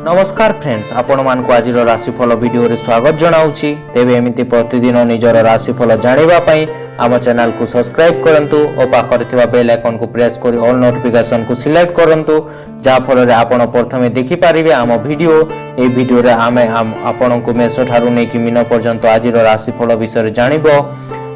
नमस्कार फ्रेंड्स, आपण मानक आज राशिफल वीडियो रे स्वागत जनाऊँगी। तेबे एमिति प्रतिदिन निजर राशिफल जानिबा पई आम चैनल को सब्सक्राइब करंतु और पाखरे थिबा बेल आइकन को प्रेस करी ऑल नोटिफिकेशन को सिलेक्ट करंतु, जा फल रे आपण प्रथमे देखि पारिबे आम वीडियो। ए वीडियो रे आमे आपण को मेष ठारू नै कि मीन पर्यंत आज राशिफल विषय जानिबो।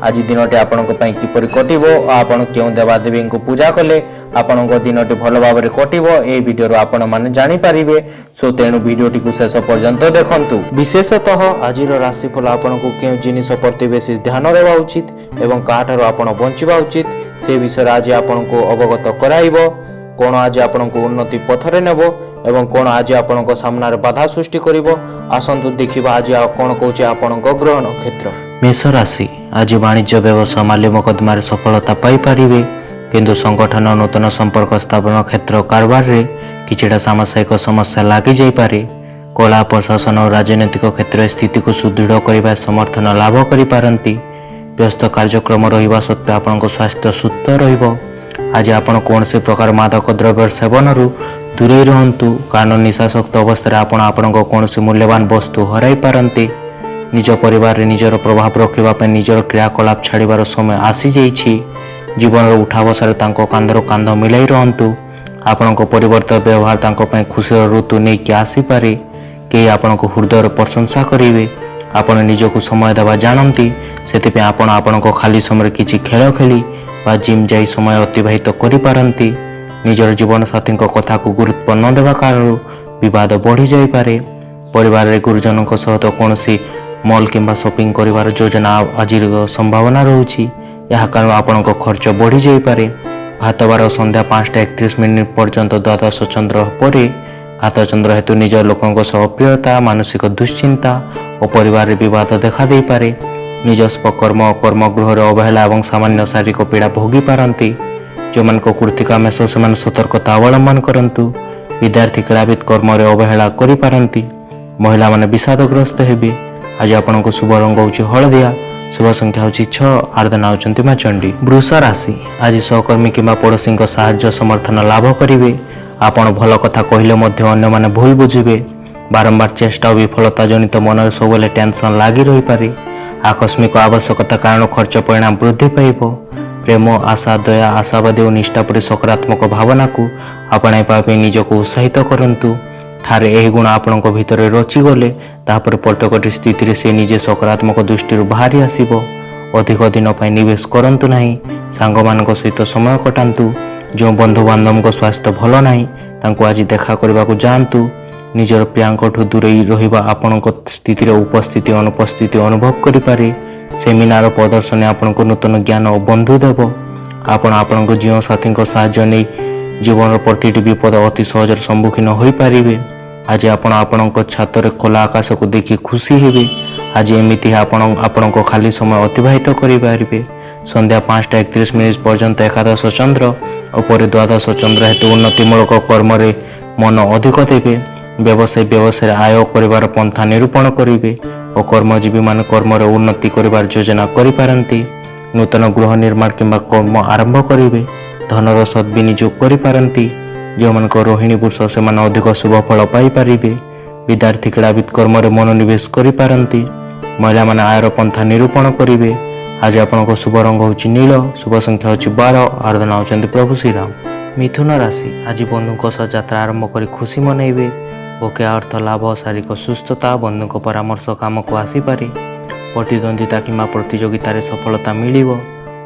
आज दिनटी आपण किपरि कटिबो और आपण केउ देवादेवी को पूजा कले आपण दिनटी भल भाव में कटिबो ए वीडियो आपण माने जानि पारिबे। सो तेणु वीडियोटी को शेष पर्यंत देखंतु। विशेषतः आज राशिफल आपण को केउ जिनिस प्रति बेसी ध्यान देवा उचित एवं काठारो आपण बंचिबा उचित से विषय आज आपण को अवगत कराइबो। कोन आज आपण को उन्नति पथरे नेबो एवं कोन आज आपण को सामना रे बाधा सृष्टि करिवो। आसंतु देखिबा आज कोन कहूचे आपण को ग्रह नक्षत्र। मेष राशि आज वाणिज्य व्यवसाय माल्य मकदमा सफलता पाई पारिबे, किंतु संगठन नूतन संपर्क स्थापन क्षेत्र कारबार रे किछिटा सामाजिक समस्या लागि जाई पारे। कला प्रशासन और राजनीतिक क्षेत्र स्थिति को सुदृढ़ करने समर्थन लाभ करि पारंती। व्यस्त कार्यक्रम रहिबा सत्वे आपनको स्वास्थ्य सुस्थ रहिबो। आज आपण कौन से प्रकार मादक द्रव्य सेवन रु दूरे रहंतु, कारण निशासक्त अवस्था आपण आपनको कौन से मूल्यवान वस्तु हराई पारंती। निज परिवार रे निजर प्रभाव रखिबा पे निजर क्रियाकलाप छाड़िबार समय आसी जाइछि। जीवन उठा बसारे तांको कांधर कांध मिलाई रहंतु। आपनको परिवर्तन व्यवहार तांको पे खुशी ऋतु नहीं कि आसी पारे। के आपनको हृदय प्रशंसा करिवे। आपण निजको समय देवा जानती, सेति आपण आपनको खाली समय किछि खेल खेली बा जिम जाई समय अतिबाहित करि पारंती। निजर जीवन साथी कथा को गुरुत्व न देवा कारण विवाद बढ़ी जाई पारे। परिवार रे गुरुजन सह कौन मॉल किंबा शॉपिंग करिवार योजना आज संभावना रहुछि। यह कारण आपण खर्च बढ़ी जाई पारे। भातबार संध्या 5:31 पर्यंत द्वादश चंद्र परे घात चंद्र हेतु निज लोकों सह प्रियता मानसिक दुश्चिंता और परिवार विवाद देखा दे पारे। निजस्व कर्म कर्मगृह अवहेला और सामान्य शारीरिक पीड़ा भोगी पारंती। जो मान कृतिका मेष से सतर्कता अवलंबन करंतु। विद्यार्थी क्रीड़ाविद कर्म अवहेला करि पारंती। महिला माने विषादग्रस्त हेबे। आज आपनको शुभ रंग होछि हलदिया, शुभ संख्या होछि 6, आराधना होचंती मां चंडी। वृष राशि आज सहकर्मी किंबा पड़ोसी साहाय्य समर्थन लाभ करिवे। आपण भल कथा कहिले मध्य अन्य माने भूल बुझिबे। बारंबार चेष्टा और विफलता जनित मन सबले टेंशन लागि रही पारे। आकस्मिक आवश्यकता कारण खर्च परिणाम वृद्धि पाइब। प्रेम आशा दया आशावादी और निष्ठा परि सकारात्मक भावना को आपणाई पाई निजको उत्साहित करंतु। ठारे एही गुण आपणको भितरे रचि गले तापर प्रत्येक स्थिति से निजे सकारात्मक दृष्टि बाहरी आसीबो। अधिक दिन पई निवेश करंतु नाही। सांग मानक सहित समय कटांतु। जो बंधु बांधव स्वास्थ्य भल नाही तांको आज देखा करबा को जानतु। निजर प्रियांकठू दूरेई रहिबा आपणको स्थिति रे उपस्थिति अनुपस्थिति अनुभव करि पारे। सेमिनार प्रदर्शन आपणको नूतन ज्ञान और बंधु देव। आपण आपणको जीवन साथी साहाय्य नै जीवन प्रतिटी विपद अति सहज सम्मुखीन होई पारिबे। आज आपण आपणको छात रे खोला आकाश को देखि खुशी हेबे। आज एमिति आपणको खाली समय अतिबाहित करि पारिबे। संध्या 5:31 पर्यंत एकादश चंद्र और पर द्वादश चंद्र हेतु उन्नतिमूलक कर्म रे मन अधिक देबे। व्यवसाय आय करिवार पंथा निरूपण करिवे और कर्मजीवी मान कर्म रे उन्नति करिवार योजना करि पारंती। नूतन गृह निर्माण किंबा कर्म आरंभ करिवे। धनर सद्विनियोग करि पारंती। जो मान रोहिणी पुरुष से मान अधिक शुभ फल पाई पारिबे। विद्यार्थी क्रीड़ाविद कर्म रे मनोनिवेश करि पारंती। महिला मान आयर पंथा निरूपण करिवे। आज आपनको शुभ रंग होछि नील, शुभ संख्या होछि 12, आराधना होचंती प्रभु श्री राम। मिथुन राशि आज बंधुक सह यात्रा आरंभ करी खुशी मनइबे। ओके अर्थ लाभ शारीरिक सुस्थता बंधुक परामर्श काम को आसी पारे। प्रतिद्वंदिता किंबा प्रतियोगिता सफलता मिलिबो।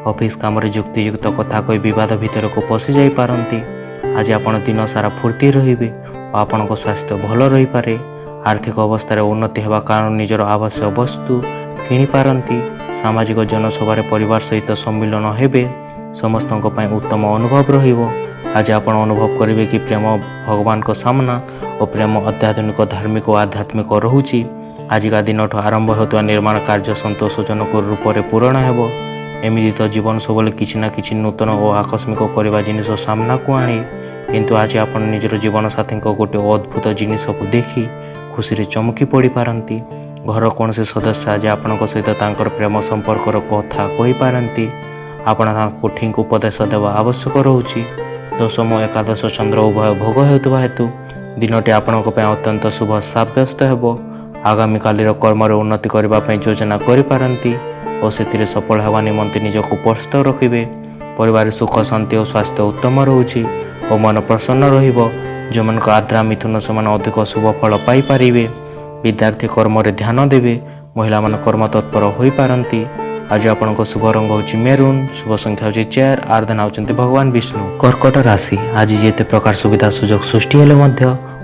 ऑफिस काम रे युक्तियुक्त कथा कही विवाद भीतर को पशि जाई पारंती। आज आपण दिन सारा फुर्ती रहिबे और आपनको स्वास्थ्य भल रही पारे। आर्थिक अवस्था उन्नति हेबा कारण निजर आवश्यक वस्तु किनि पारंती। सामाजिक जनसभा परिवार सहित सम्मिलन हेबे। समस्तक पई उत्तम अनुभव रहिबो। आज आपण अनुभव करिवे कि प्रेम भगवान को सामना और प्रेम अत्याधुनिक धार्मिक और आध्यात्मिक रहुछि। आज का दिन आरंभ होता निर्माण कार्य संतोषजनक रूप से पूरण हेबो। एमिति तो जीवन सबले किछि ना किछि नूतन और आकस्मिक करवा जिनिस सामना को आने, किंतु आज आपण निजर जीवन साथी गोटे अद्भुत जिनिस को देखि खुशी रे चमकी पड़ी पारंती। घर कौन से सदस्य आज आपण सहित तांकर प्रेम संपर्कर कथा कहि पारंती। आपण तांको ठीक उपदेश देवा आवश्यक रहुछि। दशम एकादश चंद्र उभय भोग हेतु दिनटी आपणक अत्यंत शुभ साब्यस्त हेब। आगामी कालीर कर्मर उन्नति करने योजना करिपारंती और से सफल होगा निमंते निजक प्रस्तुत रखिए। परिवार सुख शांति और स्वास्थ्य उत्तम रोचे और मन प्रसन्न रहिबो। जो मन आद्रा मिथुन से अधिक शुभ फल पाइपर। विद्यार्थी कर्म ध्यान देवे। महिला मान कर्म तत्पर हो पारती। आज आपंक शुभ रंग हो मेरून, शुभ संख्या हो 4, आराधना होती भगवान विष्णु। कर्कट राशि आज जिते प्रकार सुविधा सुजोग सृष्टि हेले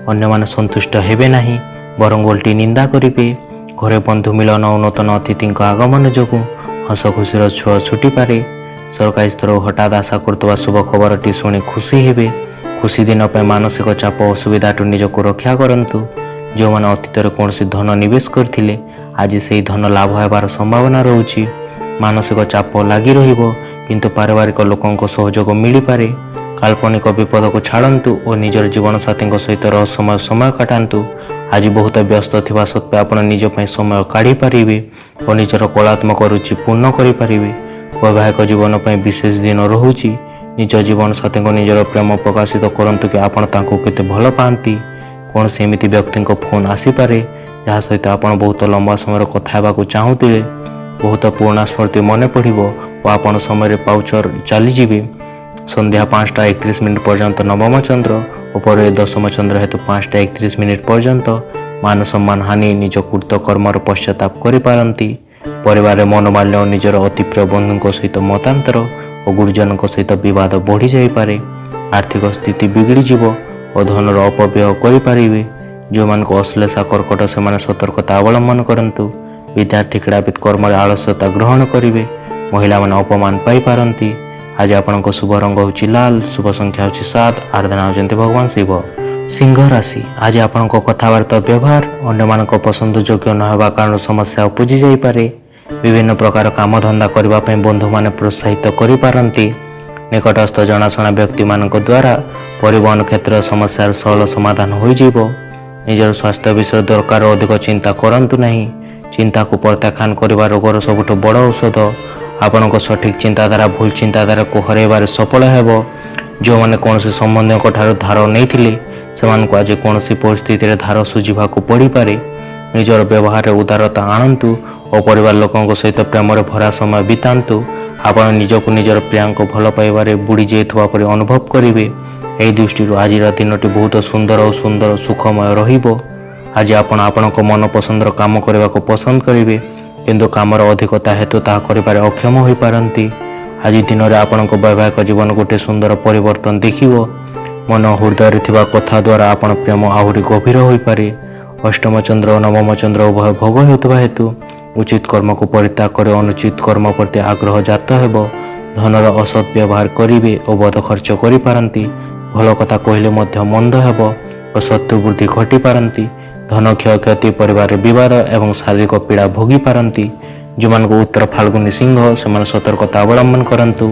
अन्य माने संतुष्ट हेबे नहीं, बरं उल्टी निंदा करिवे। घरे बंधु मिलन और नूतन अतिथि आगमन जोगु हस खुशीर छुआ छुटी पारे। सरकारी स्तर हठात आशा करतवा शुभ खबरटी शुणी खुशी हेबे। खुशी दिन पे मानसिक चाप असुविधा निजक रक्षा करंतु। जो मैंने अतीत कौन धन निवेश करथिले आज से धन लाभ होबार संभावना रोची। मानसिक चाप लगी रहिबो किंतु पारिवारिक लोकों सहयोग मिल पारे। काल्पनिक विपद को छाड़न्तु और निजर जीवन साथी सहित रहस्यमय समय काटातु। आज बहुत व्यस्त थिबा सत्वे आपण निज पई समय काढ़ी पारिबे और निजर कलात्मक रुचि पूर्ण करि पारिबे। वैवाहिक जीवन पई विशेष दिन रहुची। निज जीवन साथी निजर प्रेम प्रकाशित करंतु कि आपण तांको केते भल पांती। कौन से एमिति व्यक्ति को फोन आसी पारे जहाँ सहित आपण बहुत लंबा समय कथा हेबाकु चाहूतिले। बहुत पुराना स्मृति मन पड़िबो और आपण समय पाउचर चलीजिबे। संध्या 5:31 पर्यंत नवम चंद्र और पर 10म चंद्र हेतु 5:31 पर्यंत मान सम्मान हानि निज कृत कर्मर पश्चाताप करिपारंती। परिवार मनोमाल्य और निजर अति प्रिय बंधु सहित मतांतर और गुरुजन सहित विवाद बढ़ी जाइपारे। आर्थिक स्थिति बिगड़ी जीव और धनर अपव्यय करिपारिबे। जो मान को अश्लेषा कर्कट से माने सतर्कता अवलंबन करंतु। विद्यार्थी क्रीड़ाविद कर्म आलस्यता ग्रहण करिवे। महिला मान अपमान पाई पारंती। आज आपंक शुभ रंग हो लाल, शुभ संख्या हो 7, आराधना होती भगवान शिव। सिंह राशि आज आपंक कथबार्ता व्यवहार अन्य मान पसंद योग्य न होगा कारण समस्या उपजी जाइपारे। विभिन्न प्रकार काम धंदा करने बंधु माने प्रोत्साहित करिपारंती। निकटस्थ जनाशुना व्यक्ति मान द्वारा परिवहन क्षेत्र समस्यार सरल समाधान हो जिवो। निजर स्वास्थ्य विषय दरकार अधिक चिंता करंतु नहीं। चिंता को प्रत्याख्यान करिबा रोगर सबुठ बड़ औषध। आपनक सठिक चिंताधारा भूल चिंताधारा को हरैबार सफल हेबो। जो माने कोनसी संबंधियों ठारो धार नैथिले सेमानकु आज कोनसी परिस्थिति रे धार सुझिबाकु पड़ी पारे। निजर व्यवहार उदारता आणंतु और परिवार लोकों सहित प्रेम भरा समय बितांतु। आपण निजको निजर प्रियांको भल पाइबारे बुड़ी जाइथवा परि अनुभव करिवे। एही दृष्टि आज दिनटी बहुत सुंदर और सुंदर सुखमय रहिबो। आज आपण आपणक मन पसंदर काम करने को पसंद करेंगे किंतु कामर अधिकता हेतु ताहा करिबारे अक्षम हो पारंती। आज दिन में आपणक वैवाहिक जीवन गोटे सुंदर परिवर्तन देखिबो। मन हृदय थिबा कथा द्वारा आपण प्रेम आहुरी गभीर हो पारे। अष्टम चंद्र और नवम चंद्र उभय भोग होता हेतु उचित कर्म को परित्याग कर अनुचित कर्म प्रति आग्रह जात हेबो। धनर असत् व्यवहार करिवे और बद खर्च करि पारंती। भल कथा कहले मध्य मंद हेबो और शत्रु वृद्धि घटी पारंती। धन क्षय क्षति परिवार विवाद एवं शारीरिक पीड़ा भोगी पारंती। जो मान को उत्तर फाल्गुनी सिंह से सतर्कता अवलंबन करंतु।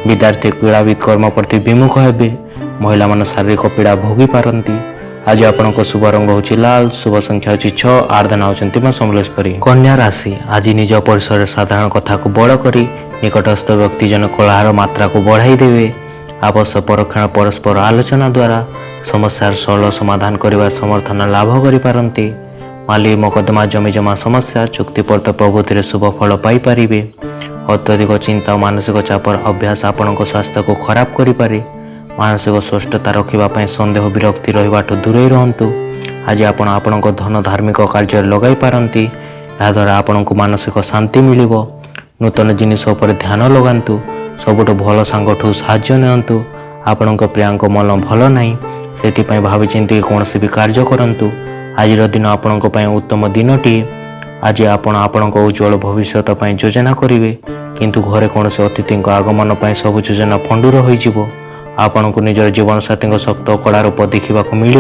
विद्यार्थी क्रीड़ाविद कर्म प्रति विमुख हेबे। महिला मान शारीरिक पीड़ा भोगी पारंती। आज आपंक शुभ रंग हो लाल, शुभ संख्या हो 6, आराधना होती मां समलेश्वरी। कन्या राशि आज निज परिसर साधारण कथा को बड़ करी निकटस्थ व्यक्ति जन कलहार मात्रा को बढ़ाई देवे। आपस परक्षण परस्पर आलोचना द्वारा समस्यार सरल समाधान करने समर्थन लाभ करिपारंती। माली मकदमा जमीजमा समस्या चुक्तिपत्र प्रभृति शुभ फल पाइपर। अत्यधिक चिंता और मानसिक चापर अभ्यास आपणक स्वास्थ्य को खराब करिपारे। मानसिक स्वस्थता रखा सन्देह विरक्ति रहिबाठु दूरे रहंतु। आज आपणक धन धार्मिक कार्य लगाई पारंती। या द्वारा आपणक मानसिक शांति मिलिबो। नूतन जिनिस उपर ध्यान लगांतु। सबुठ भल सांगठु साहाय्य नियंतु। आपणक प्रियांक मन भल नाही सेथिपाई भावी चिंती कौन भी कार्य करंतु। आज दिन आपणक उत्तम दिनटी। आज आपणक उज्ज्वल भविष्य योजना करेंगे किंतु घरे कौन से अतिथि आगमन सब योजना फंडूर हो। आपण को निजर जीवन साथी शक्त कड़ा रूप देखा मिल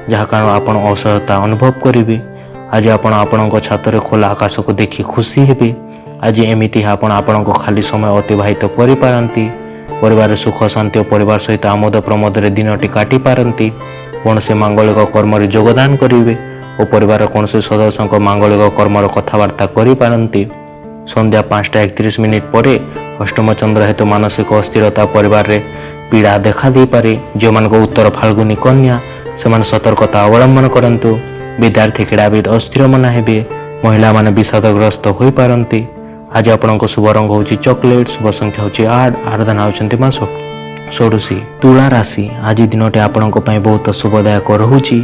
जहाँ कारण आपण असहजता अनुभव करेंगे। आज आपण छातर खोला आकाश को देखी खुशी हेबे। आज एमिति आपण खाली समय अतिबाहित करिपारंती। परिवार सुख शांति और परिवार सहित आमोद प्रमोद दिनटी काटी पारंती। कौन से मांगलिक कर्म योगदान करेंगे और परिवार कौन से सदस्य मांगलिक कर्मर कथबार्ता करिपारंती। संध्या 5:31 पर अष्टम चंद्र हेतु मानसिक अस्थिरता परिवार रे पीड़ा देखा दे पारे। जो मान को उत्तर फाल्गुनी कन्या ସେମାନେ ସତର୍କତା ଅବଲମ୍ବନ କରନ୍ତୁ। ବିଦ୍ୟାର୍ଥୀ କ୍ରୀଡ଼ାବିତ ଅସ୍ଥିର ମନା ହେବେ। ମହିଳାମାନେ ବିଷାଦଗ୍ରସ୍ତ ହୋଇପାରନ୍ତି। ଆଜି ଆପଣଙ୍କ ଶୁଭ ରଙ୍ଗ ହେଉଛି ଚକୋଲେଟ୍, ଶୁଭ ସଂଖ୍ୟା ହେଉଛି 8, ଆରାଧନା ହେଉଛନ୍ତି ମା ଷୋଡ଼ଶୀ। ତୁଳା ରାଶି, ଆଜି ଦିନଟି ଆପଣଙ୍କ ପାଇଁ ବହୁତ ଶୁଭଦାୟକ ରହୁଛି।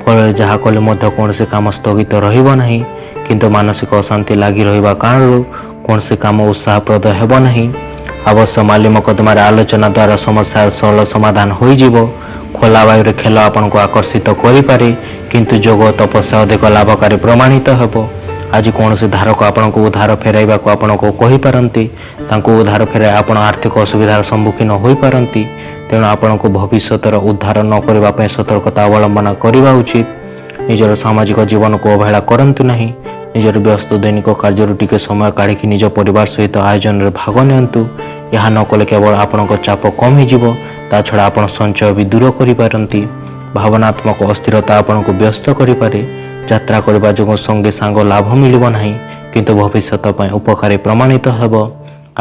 ଫଳରେ ଯାହା କଲେ ମଧ୍ୟ କୌଣସି କାମ ସ୍ଥଗିତ ରହିବ ନାହିଁ, କିନ୍ତୁ ମାନସିକ ଅଶାନ୍ତି ଲାଗି ରହିବା କାରଣରୁ କୌଣସି କାମ ଉତ୍ସାହପ୍ରଦ ହେବ ନାହିଁ। ଅବଶ୍ୟ ମାଲି ମକଦ୍ଦମାରେ ଆଲୋଚନା ଦ୍ୱାରା ସମସ୍ୟାର ସରଳ ସମାଧାନ ହୋଇଯିବ। ଖୋଲା ବାୟୁରେ ଖେଳ ଆପଣଙ୍କୁ ଆକର୍ଷିତ କରିପାରେ, କିନ୍ତୁ ଯୋଗ ଓ ତପସ୍ୟା ଅଧିକ ଲାଭକାରୀ ପ୍ରମାଣିତ ହେବ। ଆଜି କୌଣସି ଧାରକ ଆପଣଙ୍କୁ ଉଧାର ଫେରାଇବାକୁ ଆପଣଙ୍କୁ କହିପାରନ୍ତି। ତାଙ୍କୁ ଉଧାର ଫେରାଇ ଆପଣ ଆର୍ଥିକ ଅସୁବିଧାର ସମ୍ମୁଖୀନ ହୋଇପାରନ୍ତି। ତେଣୁ ଆପଣଙ୍କୁ ଭବିଷ୍ୟତର ଉଦ୍ଧାର ନ କରିବା ପାଇଁ ସତର୍କତା ଅବଲମ୍ବନ କରିବା ଉଚିତ। ନିଜର ସାମାଜିକ ଜୀବନକୁ ଅବହେଳା କରନ୍ତୁ ନାହିଁ। ନିଜର ବ୍ୟସ୍ତ ଦୈନିକ କାର୍ଯ୍ୟରୁ ଟିକେ ସମୟ କାଢ଼ିକି ନିଜ ପରିବାର ସହିତ ଆୟୋଜନରେ ଭାଗ ନିଅନ୍ତୁ। ଏହା ନ କଲେ କେବଳ ଆପଣଙ୍କ ଚାପ କମ୍ ହୋଇଯିବ, ତା ଛଡ଼ା ଆପଣ ସଞ୍ଚୟ ବି ଦୂର କରିପାରନ୍ତି। ଭାବନାତ୍ମକ ଅସ୍ଥିରତା ଆପଣଙ୍କୁ ବ୍ୟସ୍ତ କରିପାରେ। ଯାତ୍ରା କରିବା ଯୋଗୁଁ ସଙ୍ଗୀ ସାଙ୍ଗ ଲାଭ ମିଳିବ ନାହିଁ, କିନ୍ତୁ ଭବିଷ୍ୟତ ପାଇଁ ଉପକାରୀ ପ୍ରମାଣିତ ହେବ।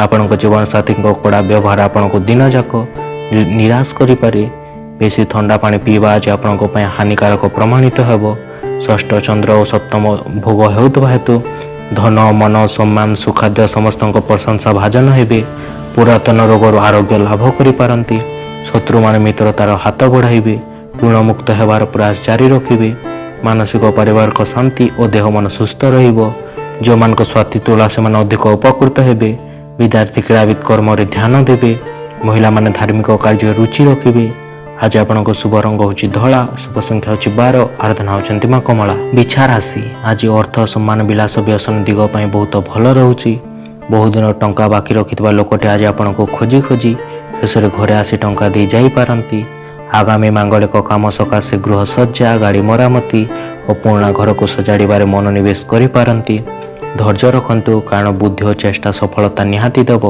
ଆପଣଙ୍କ ଜୀବନସାଥୀଙ୍କ କଡ଼ା ବ୍ୟବହାର ଆପଣଙ୍କୁ ଦିନଯାକ ନିରାଶ କରିପାରେ। ବେଶୀ ଥଣ୍ଡା ପାଣି ପିଇବା ଆଜି ଆପଣଙ୍କ ପାଇଁ ହାନିକାରକ ପ୍ରମାଣିତ ହେବ। ଷଷ୍ଠ ଚନ୍ଦ୍ର ଓ ସପ୍ତମ ଭୋଗ ହେଉଥିବା ହେତୁ ଧନ, ମନ, ସମ୍ମାନ, ସୁଖାଦ୍ୟ ସମସ୍ତଙ୍କ ପ୍ରଶଂସା ଭାଜନ ହେବେ। ପୁରାତନ ରୋଗରୁ ଆରୋଗ୍ୟ ଲାଭ କରିପାରନ୍ତି। ଶତ୍ରୁମାନେ ମିତ୍ରତାର ହାତ ବଢ଼ାଇବେ। ଋଣମୁକ୍ତ ହେବାର ପ୍ରୟାସ ଜାରି ରଖିବେ। ମାନସିକ ପାରିବାରିକ ଶାନ୍ତି ଓ ଦେହ ମନ ସୁସ୍ଥ ରହିବ। ଯେଉଁମାନଙ୍କ ସ୍ୱାତି ତୁଳା ସେମାନେ ଅଧିକ ଉପକୃତ ହେବେ। ବିଦ୍ୟାର୍ଥୀ କ୍ରୀଡ଼ାବିତ କର୍ମରେ ଧ୍ୟାନ ଦେବେ। ମହିଳାମାନେ ଧାର୍ମିକ କାର୍ଯ୍ୟରେ ରୁଚି ରଖିବେ। ଆଜି ଆପଣଙ୍କ ଶୁଭ ରଙ୍ଗ ହେଉଛି ଧଳା, ଶୁଭ ସଂଖ୍ୟା ହେଉଛି 12, ଆରାଧନା ହେଉଛନ୍ତି ମା କମଳା। ବିଛା ରାଶି, ଆଜି ଅର୍ଥ, ସମ୍ମାନ, ବିଳାସ, ବ୍ୟସନ ଦିଗ ପାଇଁ ବହୁତ ଭଲ ରହୁଛି। ବହୁଦିନ ଟଙ୍କା ବାକି ରଖିଥିବା ଲୋକଟି ଆଜି ଆପଣଙ୍କୁ ଖୋଜି ଖୋଜି ଶେଷରେ ଘରେ ଆସି ଟଙ୍କା ଦେଇ ଯାଇପାରନ୍ତି। ଆଗାମୀ ମାଙ୍ଗଳିକ କାମ ସକାଶେ ଗୃହ ସଜ୍ଜା, ଗାଡ଼ି ମରାମତି ଓ ପୁରୁଣା ଘରକୁ ସଜାଡ଼ିବାରେ ମନୋନିବେଶ କରିପାରନ୍ତି। ଧୈର୍ଯ୍ୟ ରଖନ୍ତୁ, କାରଣ ବୁଦ୍ଧି ଓ ଚେଷ୍ଟା ସଫଳତା ନିହାତି ଦେବ।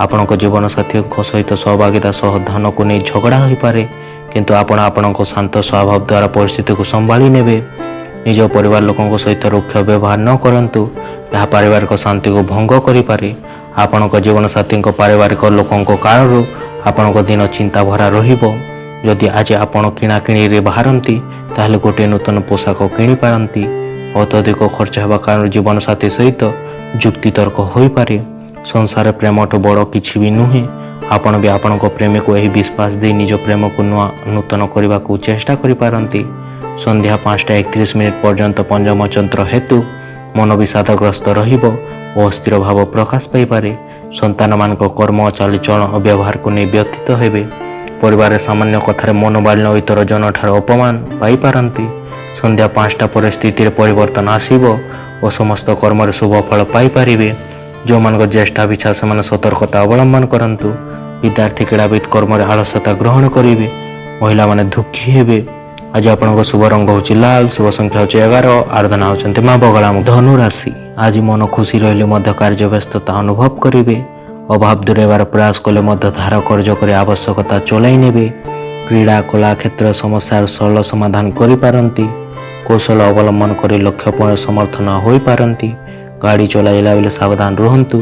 ଆପଣଙ୍କ ଜୀବନସାଥୀଙ୍କ ସହିତ ସହଭାଗିତା ସହ ଧନକୁ ନେଇ ଝଗଡ଼ା ହୋଇପାରେ, କିନ୍ତୁ ଆପଣ ଆପଣଙ୍କ ଶାନ୍ତ ସ୍ୱଭାବ ଦ୍ୱାରା ପରିସ୍ଥିତିକୁ ସମ୍ଭାଳି ନେବେ। ନିଜ ପରିବାର ଲୋକଙ୍କ ସହିତ ରୁକ୍ଷ ବ୍ୟବହାର ନ କରନ୍ତୁ, ଏହା ପାରିବାରିକ ଶାନ୍ତିକୁ ଭଙ୍ଗ କରିପାରେ। ଆପଣଙ୍କ ଜୀବନସାଥୀଙ୍କ ପାରିବାରିକ ଲୋକଙ୍କ କାରଣରୁ ଆପଣଙ୍କ ଦିନ ଚିନ୍ତା ଭରା ରହିବ। ଯଦି ଆଜି ଆପଣ କିଣାକିଣିରେ ବାହାରନ୍ତି, ତାହେଲେ ଗୋଟିଏ ନୂତନ ପୋଷାକ କିଣିପାରନ୍ତି। ଅତ୍ୟଧିକ ଖର୍ଚ୍ଚ ହେବା କାରଣରୁ ଜୀବନସାଥୀ ସହିତ ଯୁକ୍ତିତର୍କ ହୋଇପାରେ। ସଂସାର ପ୍ରେମଠୁ ବଡ଼ କିଛି ବି ନୁହେଁ। ଆପଣ ବି ଆପଣଙ୍କ ପ୍ରେମୀକୁ ଏହି ବିଶ୍ୱାସ ଦେଇ ନିଜ ପ୍ରେମକୁ ନୂତନ କରିବାକୁ ଚେଷ୍ଟା କରିପାରନ୍ତି। ସନ୍ଧ୍ୟା 5:31 ପର୍ଯ୍ୟନ୍ତ ପଞ୍ଚମ ଚନ୍ଦ୍ର ହେତୁ ମନ ବିଷାଦଗ୍ରସ୍ତ ରହିବ ଓ ଅସ୍ଥିର ଭାବ ପ୍ରକାଶ ପାଇପାରେ। ସନ୍ତାନମାନଙ୍କ କର୍ମ, ଚାଲିଚଳନ ଓ ବ୍ୟବହାରକୁ ନେଇ ବ୍ୟଥିତ ହେବେ। ପରିବାରରେ ସାମାନ୍ୟ କଥାରେ ମନୋମାଳିନ୍ୟ ଓ ଇତର ଜଣଠାରୁ ଅପମାନ ପାଇପାରନ୍ତି। ସନ୍ଧ୍ୟା 5ଟା ପରେ ସ୍ଥିତିରେ ପରିବର୍ତ୍ତନ ଆସିବ ଓ ସମସ୍ତ କର୍ମରେ ଶୁଭ ଫଳ ପାଇପାରିବେ। ଯେଉଁମାନଙ୍କ ଜ୍ୟେଷ୍ଠାଭିଚ୍ଛା ସେମାନେ ସତର୍କତା ଅବଲମ୍ବନ କରନ୍ତୁ। ବିଦ୍ୟାର୍ଥୀ କ୍ରୀଡ଼ାବିତ କର୍ମରେ ଆଳସ୍ୟତା ଗ୍ରହଣ କରିବେ। ମହିଳାମାନେ ଦୁଃଖୀ ହେବେ। ଆଜି ଆପଣଙ୍କ ଶୁଭ ରଙ୍ଗ ହେଉଛି ଲାଲ, ଶୁଭ ସଂଖ୍ୟା ହେଉଛି 11, ଆରାଧନା ହେଉଛନ୍ତି ମା ବଗଳାମୁଖୀ। ଧନୁ ରାଶି, ଆଜି ମନ ଖୁସି ରହିଲେ ମଧ୍ୟ କାର୍ଯ୍ୟ ବ୍ୟସ୍ତତା ଅନୁଭବ କରିବେ। ଅଭାବ ଦୂରେଇବାର ପ୍ରୟାସ କଲେ ମଧ୍ୟ ଧାର କର୍ଜ କରି ଆବଶ୍ୟକତା ଚଳାଇ ନେବେ। କ୍ରୀଡ଼ା, କଳା କ୍ଷେତ୍ରରେ ସମସ୍ୟାର ସରଳ ସମାଧାନ କରିପାରନ୍ତି। କୌଶଳ ଅବଲମ୍ବନ କରି ଲକ୍ଷ୍ୟ ପୂରଣ ସମର୍ଥନ ହୋଇପାରନ୍ତି। ଗାଡ଼ି ଚଲାଇଲା ବେଳେ ସାବଧାନ ରୁହନ୍ତୁ,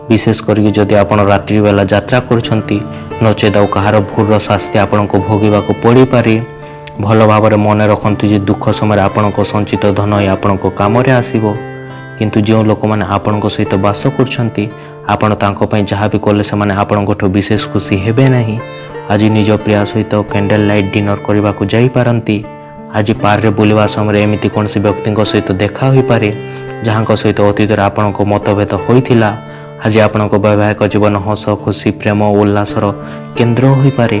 ବିଶେଷ କରିକି ଯଦି ଆପଣ ରାତ୍ରି ବେଲା ଯାତ୍ରା କରୁଛନ୍ତି, ନଚେତ ଆଉ କାହାର ଭୁଲର ଶାସ୍ତି ଆପଣଙ୍କୁ ଭୋଗିବାକୁ ପଡ଼ିପାରେ। ଭଲ ଭାବରେ ମନେ ରଖନ୍ତୁ ଯେ ଦୁଃଖ ସମୟରେ ଆପଣଙ୍କ ସଞ୍ଚିତ ଧନ ହିଁ ଆପଣଙ୍କ କାମରେ ଆସିବ। କିନ୍ତୁ ଯେଉଁ ଲୋକମାନେ ଆପଣଙ୍କ ସହିତ ବାସ କରୁଛନ୍ତି, ଆପଣ ତାଙ୍କ ପାଇଁ ଯାହା ବି କଲେ ସେମାନେ ଆପଣଙ୍କଠୁ ବିଶେଷ ଖୁସି ହେବେ ନାହିଁ। ଆଜି ନିଜ ପ୍ରିୟା ସହିତ କ୍ୟାଣ୍ଡେଲ ଲାଇଟ୍ ଡିନର କରିବାକୁ ଯାଇପାରନ୍ତି। ଆଜି ପାର୍କରେ ବୁଲିବା ସମୟରେ ଏମିତି କୌଣସି ବ୍ୟକ୍ତିଙ୍କ ସହିତ ଦେଖା ହୋଇପାରେ ଯାହାଙ୍କ ସହିତ ଅତୀତରେ ଆପଣଙ୍କ ମତଭେଦ ହୋଇଥିଲା। ଆଜି ଆପଣଙ୍କ ବୈବାହିକ ଜୀବନ ହସ, ଖୁସି, ପ୍ରେମ ଓ ଉଲ୍ଲାସର କେନ୍ଦ୍ର ହୋଇପାରେ।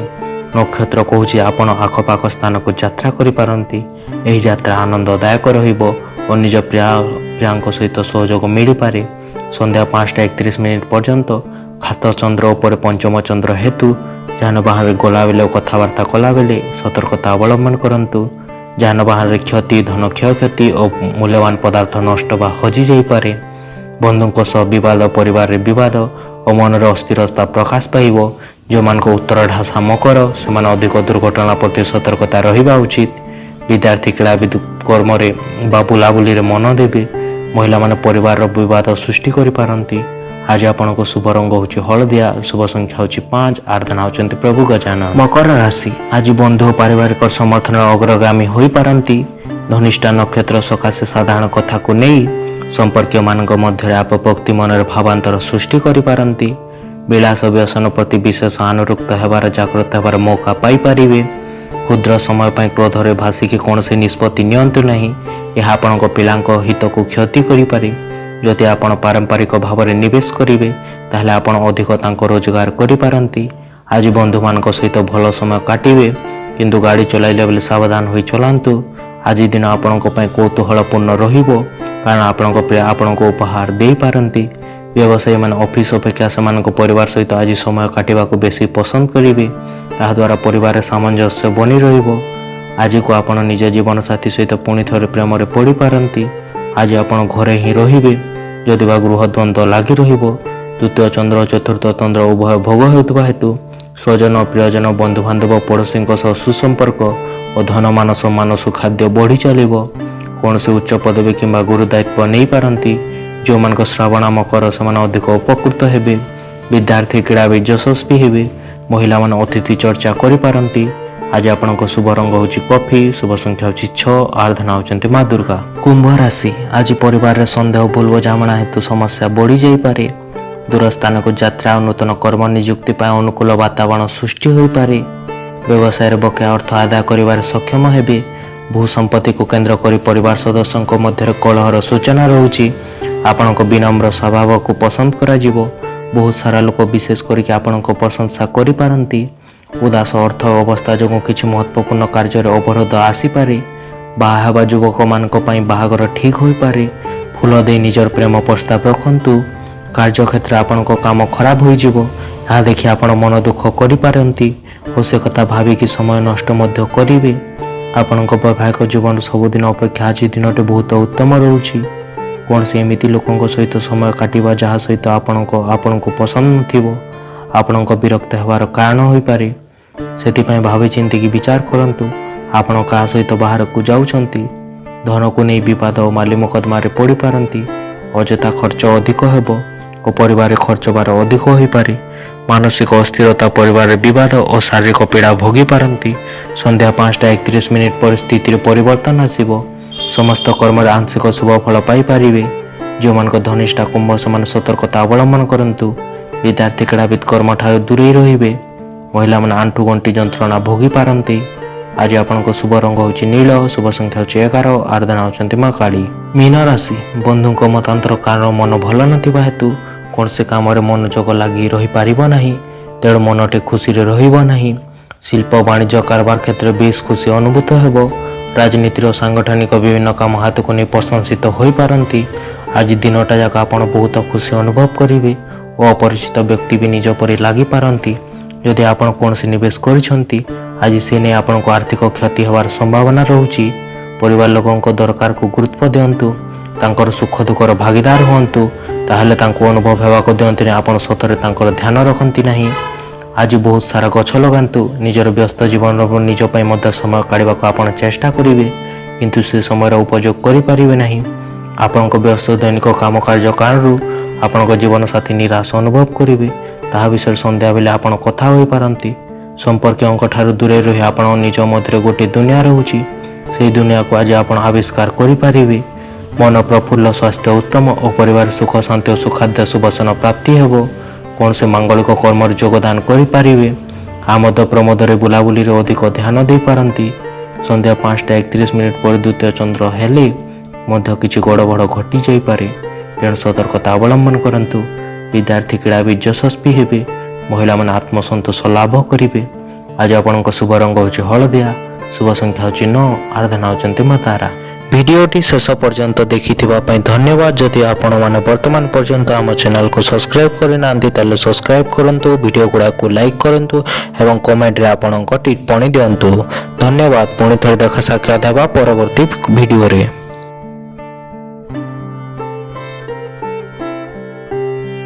ନକ୍ଷତ୍ର କହୁଛି ଆପଣ ଆଖପାଖ ସ୍ଥାନକୁ ଯାତ୍ରା କରିପାରନ୍ତି। ଏହି ଯାତ୍ରା ଆନନ୍ଦଦାୟକ ରହିବ ଓ ନିଜ ପ୍ରିୟାଙ୍କ ସହିତ ସହଯୋଗ ମିଳିପାରେ। ସନ୍ଧ୍ୟା 5:31 ପର୍ଯ୍ୟନ୍ତ ଖାତ ଚନ୍ଦ୍ର ଉପରେ ପଞ୍ଚମ ଚନ୍ଦ୍ର ହେତୁ ଯାନବାହନରେ ଗଲାବେଳେ ଓ କଥାବାର୍ତ୍ତା କଲାବେଳେ ସତର୍କତା ଅବଲମ୍ବନ କରନ୍ତୁ। ଯାନବାହନରେ କ୍ଷତି, ଧନ କ୍ଷୟକ୍ଷତି ଓ ମୂଲ୍ୟବାନ ପଦାର୍ଥ ନଷ୍ଟ ବା ହଜି ଯାଇପାରେ। ବନ୍ଧୁଙ୍କ ସହ ବିବାଦ, ପରିବାରରେ ବିବାଦ ଓ ମନରେ ଅସ୍ଥିରତା ପ୍ରକାଶ ପାଇବ। ଯେଉଁମାନଙ୍କ ଉତ୍ତର ଢାସା ମକର, ସେମାନେ ଅଧିକ ଦୁର୍ଘଟଣା ପ୍ରତି ସତର୍କତା ରହିବା ଉଚିତ। ବିଦ୍ୟାର୍ଥୀ କ୍ରୀଡ଼ାବିତ କର୍ମରେ ବା ବୁଲାବୁଲିରେ ମନ ଦେବେ। ମହିଳାମାନେ ପରିବାରର ବିବାଦ ସୃଷ୍ଟି କରିପାରନ୍ତି। आज आपनको शुभ रंग होची हलदिया, शुभ संख्या होची 5, आराधना होचंती प्रभु गजानन। मकर राशि आज बंधु पारिवारिक समर्थन अग्रगामी होई पारंती। धनिष्ठा नक्षत्र सकाशे साधारण कथा को नहीं संपर्क मानक मध्य आपभक्ति मनर भावांतर सृष्टि करि पारंती। विलास व्यसन प्रति विशेष अनुरुक्त हेबार जागृत हेबार मौका पाई पारिबे। क्षुद्र समय पर क्रोध रे भासिकी कौन से निष्पत्ति नियंतु नहीं, यह आपनक पिलांक हित को क्षति करि पारे। जदि आपण पारंपरिक भाव में निवेश करेंगे ताहले आपण अधिक तांको रोजगार करि पारंती। आज बंधु मानक सहित भल समय काटिबे, किंतु गाड़ी चलाइले बेले सावधान होई चलांतु। आज दिन आपनक पय कौतूहलपूर्ण रहिबो, कारण आपनक प्रिय आपनक उपहार दे पारंती। व्यवसायी मान ऑफिस अपेक्षा सेमानक परिवार सहित आज समय काटिबा को बेसी पसंद करिवे, ताहा द्वारा परिवार सामंजस्य बनी रहिबो। आज को आपण निज जीवन साथी सहित पुणी थरे प्रेम रे पड़ी पारंती। आज आपण घरे ही रहिबे, जदि बा गृह द्वंद्व लागि रहिबो। द्वितीय चंद्र चतुर्थ चंद्र उभय भोग हेतुबा हेतु स्वजन प्रियजन बंधु बांधव पड़ोशी सुसंपर्क और धन मान सम्मान सुखाद्य बढ़ी चलिबो। कौन से उच्च पदवी किंबा गुरु दायित्व नहीं पारंती। जो मान श्रावण मकर से अधिक उपकृत हेबे। विद्यार्थी क्रीड़ाविद यशस्वी हेबे। महिला मान अतिथि चर्चा करि पारंती। आज आपनको शुभ रंग होची कॉफी, शुभ संख्या होची 6, आराधना होचंती मां दुर्गा। कुंभ राशि आज परिवार रे संदेह भूल बुझामणा हेतु समस्या बढ़ी जाई पारे। दूर स्थान को यात्रा और नूतन कर्म नियुक्ति पाए अनुकूल वातावरण सृष्टि होई पारे। व्यवसाय रे बकेया अर्थ आदाय करिवार सक्षम हेबे। भू संपत्ति को केंद्र करी परिवार सदस्यों को मध्य कलहर सूचना रहुची। आपनक विनम्र स्वभाव को पसंद करा जिवो। बहुत सारा लोक विशेष करके आपनक प्रशंसा करि पारंती। उदास अर्थ अवस्था जो किसी महत्वपूर्ण कार्य अवरोध आसीपे। बाहा युवक मान बाहागर ठीक हो पारे। फूल दे निजर प्रेम प्रस्ताव रखंतु। कार्यक्षेत्र आपण काम खराब हो देखि आपण मन दुख करिपारंती और से कथा भाविकी समय नष्ट मध्य करिवे। आपणक वैवाहिक जीवन सबुदिन अपेक्षा आज दिनटे बहुत उत्तम रोची। कौन से एमिति लोकों सहित समय काटिबा जहा सहित आपणको पसंद नथिबो, आपणक विरक्त हेबार कारण होई पारे। सेतिपय भावे चिंतिकी विचार करंतु। आपण का सहित बाहर को जाउछंती। धन को नहीं विवाद और माली मुकदमा रे पड़ी पारंती। अजथा खर्च अधिक हेबो और परिवार खर्च बार अधिक होई पारे। मानसिक अस्थिरता परिवार विवाद और शारीरिक पीड़ा भोगी पारंती। संध्या 5:31 परिस्थिति रे परिवर्तन आसीबो। समस्त कर्म आंशिक शुभ फल पाई पारिबे। जो मान धनिष्ठा कुंभ समान सतर्कता अवलंबन करंतु। विद्यार्थी क्रीड़ाविद कर्म ठाରୁ दूरे रहिबे। महिला मन आंठु गंटी जंत्रणा भोगी पारंती। आज आपनको शुभ रंग होची नील, शुभ संख्या होची 11, आराधना होचंती मां काली। मीन राशि बंधुक मतांतर कारण मन भल नथिबा हेतु कौन से काम रे मनोजग लगी रही पारिबो नाही। तेणु मनटे खुशी रे रहिबो नाही। शिल्प वाणिज्य कारोबार क्षेत्र में बेस खुशी अनुभूत हेबो। राजनीति और सांगठनिक विभिन्न काम हाथ को नहीं प्रशंसित हो पारंती। आज दिनटा जाक आपण बहुत खुशी अनुभव करेंगे और अपरिचित व्यक्ति भी निज पर लगी पारंती। जदि आपण कौन से निवेश करिसंती आज से नहीं आपण को आर्थिक क्षति होवार संभावना रहुची। परिवार लोगों को दरकार को गुरुत्व दियंतु। तांकर सुख दुखर भागीदार हुंतु। ताहले तांको अनुभव हेवा को दियंतु आपण सतरे तांकर ध्यान रखंती नहीं। आज बहुत सारा गछ लगांतु। निजर व्यस्त जीवन निज पई मध्य समय काढ़ा को आपण चेष्टा करिवे, किंतु से समय उपयोग करि पारिबे नहीं। आपनको व्यस्त दैनिक काम कार्य कारण आपनको जीवन साथी निराश अनुभव करिवे। ताहा विषय संध्या बेले आपण कथा होई पारंती। संपर्क ठारू दूरे रही आपण निज मध्य गोटे दुनिया रहुची। से दुनिया को आज आपण आविष्कार करि पारिबे। मन प्रफुल्ल, स्वास्थ्य उत्तम और परिवार सुख शांति और सुखाद्य सुवसन प्राप्ति हेबो। कौन से मांगलिक कर्म योगदान करि पारिबे। आमद प्रमोद रे बुलाबुली रे अधिक ध्यान दे पारंती। संध्या 5:31 पर द्वितीय चंद्र हेले मध्य किछि गड़बड़ घटी जाई पारे। तेणु सतर्कता अवलंबन करंतु। विद्यार्थी क्रीड़ाविद यशस्वी हेबे। महिला मन आत्मसंतोष लाभ करिवे। आज आपनक शुभ रंग होछि हलदिया, शुभ संख्या होछि 9, आराधना होचंती मां तारा। भिडियोटी शेष पर्यंत देखिथिबा पई धन्यवाद। जदि आपण माने वर्तमान पर्यंत आम चैनल को सब्सक्राइब करिनांती ताले सब्सक्राइब करंतु। वीडियो गुडा को लाइक करंतु एवं कमेंट रे आपणक टिप्पणी दियंतु। धन्यवाद। पुणी थरे देखा साक्षात हेबा परवर्ती वीडियो रे।